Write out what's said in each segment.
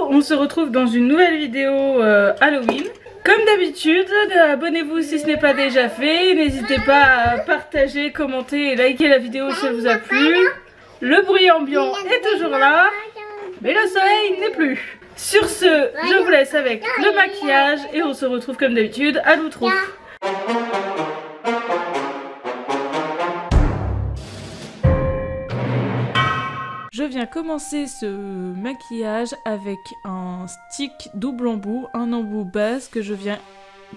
on se retrouve dans une nouvelle vidéo Halloween. Comme d'habitude, abonnez-vous si ce n'est pas déjà fait. N'hésitez pas à partager, commenter et liker la vidéo si elle vous a plu. Le bruit ambiant est toujours là, mais le soleil n'est plus. Sur ce, je vous laisse avec le maquillage et on se retrouve comme d'habitude à l'outro. Je viens commencer ce maquillage avec un stick double embout, un embout base que je viens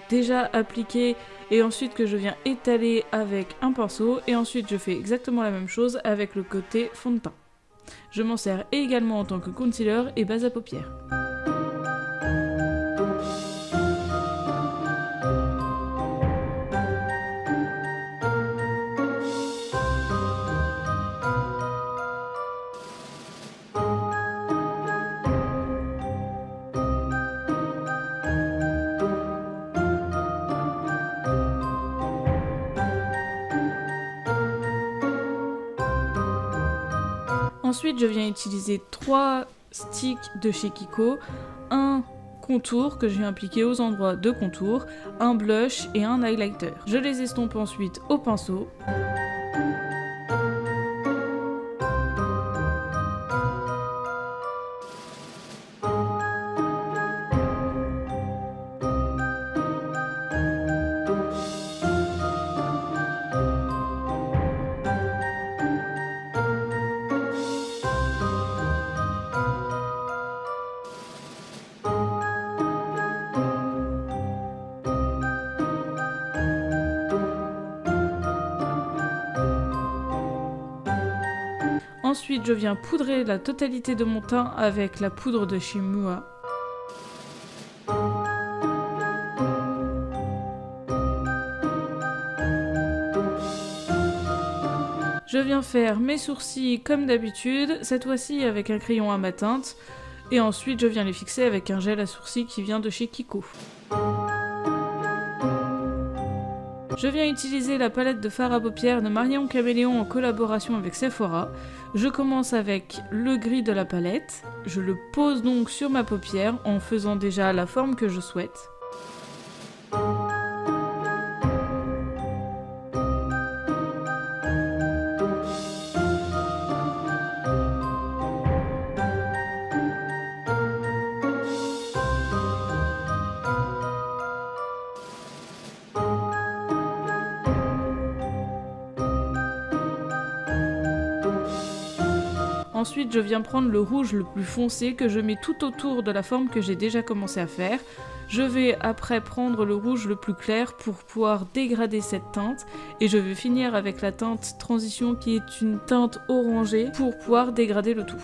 déjà appliquer et ensuite que je viens étaler avec un pinceau et ensuite je fais exactement la même chose avec le côté fond de teint. Je m'en sers également en tant que concealer et base à paupières. Ensuite, je viens utiliser 3 sticks de chez Kiko, un contour que je viens appliquer aux endroits de contour, un blush et un highlighter. Je les estompe ensuite au pinceau. Ensuite, je viens poudrer la totalité de mon teint avec la poudre de chez Mua. Je viens faire mes sourcils comme d'habitude, cette fois-ci avec un crayon à ma teinte. Et ensuite, je viens les fixer avec un gel à sourcils qui vient de chez Kiko. Je viens utiliser la palette de fard à paupières de Marion Caméléon en collaboration avec Sephora. Je commence avec le gris de la palette. Je le pose donc sur ma paupière en faisant déjà la forme que je souhaite. Ensuite, je viens prendre le rouge le plus foncé que je mets tout autour de la forme que j'ai déjà commencé à faire. Je vais après prendre le rouge le plus clair pour pouvoir dégrader cette teinte. Et je vais finir avec la teinte transition qui est une teinte orangée pour pouvoir dégrader le tout.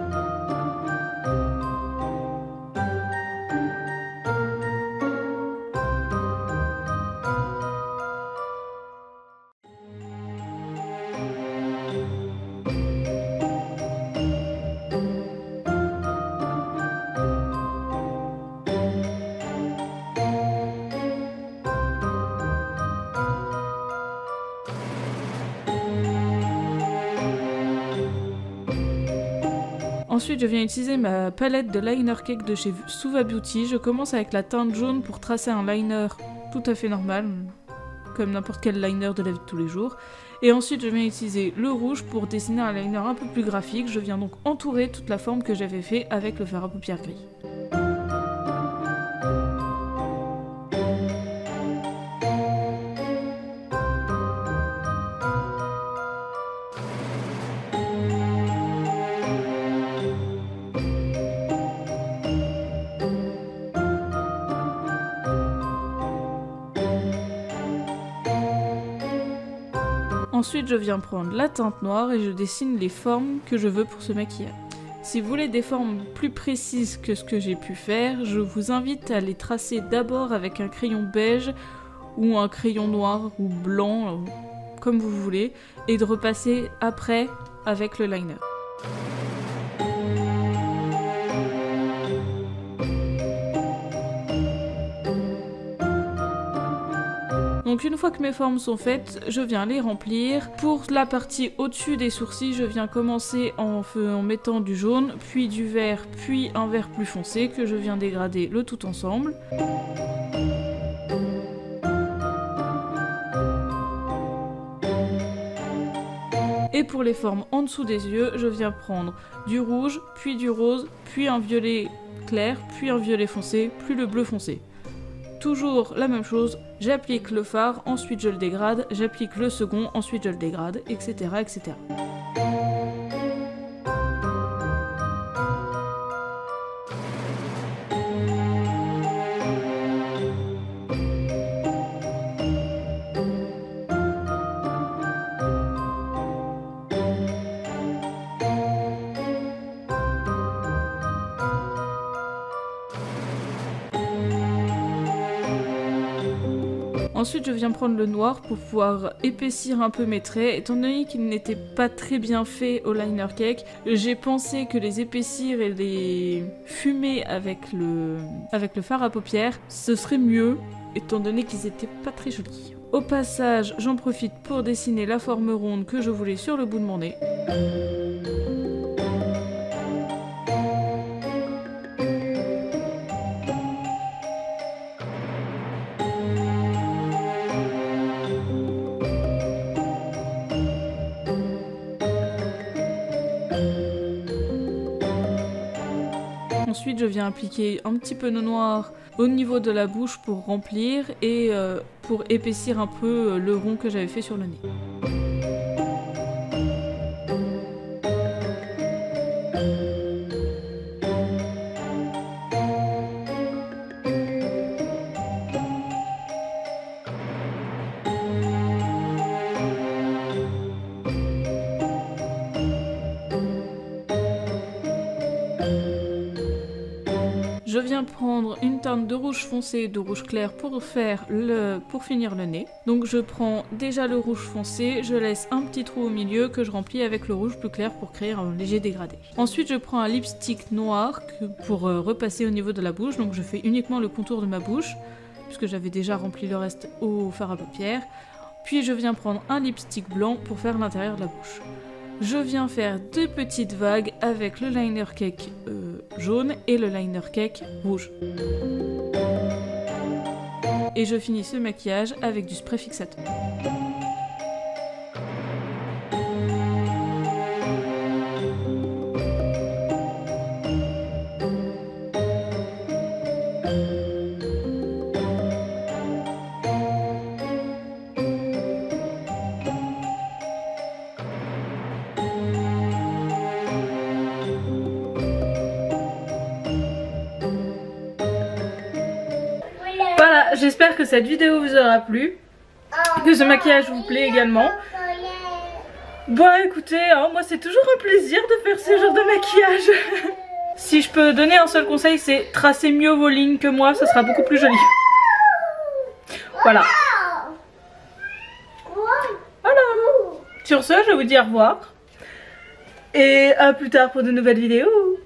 Ensuite, je viens utiliser ma palette de liner cake de chez Suva Beauty. Je commence avec la teinte jaune pour tracer un liner tout à fait normal, comme n'importe quel liner de la vie de tous les jours. Et ensuite, je viens utiliser le rouge pour dessiner un liner un peu plus graphique. Je viens donc entourer toute la forme que j'avais fait avec le fard à paupières gris. Ensuite, je viens prendre la teinte noire et je dessine les formes que je veux pour ce maquillage. Si vous voulez des formes plus précises que ce que j'ai pu faire, je vous invite à les tracer d'abord avec un crayon beige ou un crayon noir ou blanc, comme vous voulez, et de repasser après avec le liner. Donc une fois que mes formes sont faites, je viens les remplir. Pour la partie au-dessus des sourcils, je viens commencer en mettant du jaune, puis du vert, puis un vert plus foncé que je viens dégrader le tout ensemble. Et pour les formes en dessous des yeux, je viens prendre du rouge, puis du rose, puis un violet clair, puis un violet foncé, puis le bleu foncé. Toujours la même chose, j'applique le fard, ensuite je le dégrade, j'applique le second, ensuite je le dégrade, etc. etc. Ensuite je viens prendre le noir pour pouvoir épaissir un peu mes traits. Étant donné qu'il n'était pas très bien fait au liner cake, j'ai pensé que les épaissir et les fumer avec le fard à paupières, ce serait mieux, étant donné qu'ils étaient pas très jolis. Au passage, j'en profite pour dessiner la forme ronde que je voulais sur le bout de mon nez. Ensuite je viens appliquer un petit peu de noir au niveau de la bouche pour remplir et pour épaissir un peu le rond que j'avais fait sur le nez. Je viens prendre une teinte de rouge foncé et de rouge clair pour finir le nez. Donc je prends déjà le rouge foncé, je laisse un petit trou au milieu que je remplis avec le rouge plus clair pour créer un léger dégradé. Ensuite je prends un lipstick noir pour repasser au niveau de la bouche, donc je fais uniquement le contour de ma bouche puisque j'avais déjà rempli le reste au fard à paupières. Puis je viens prendre un lipstick blanc pour faire l'intérieur de la bouche. Je viens faire deux petites vagues avec le liner cake jaune et le liner cake rouge. Et je finis ce maquillage avec du spray fixateur. Voilà, j'espère que cette vidéo vous aura plu, que ce maquillage vous plaît également. Bon écoutez, hein, moi c'est toujours un plaisir de faire ce genre de maquillage. Si je peux donner un seul conseil, c'est tracer mieux vos lignes que moi, ça sera beaucoup plus joli. Voilà. Voilà. Sur ce, je vous dis au revoir. Et à plus tard pour de nouvelles vidéos.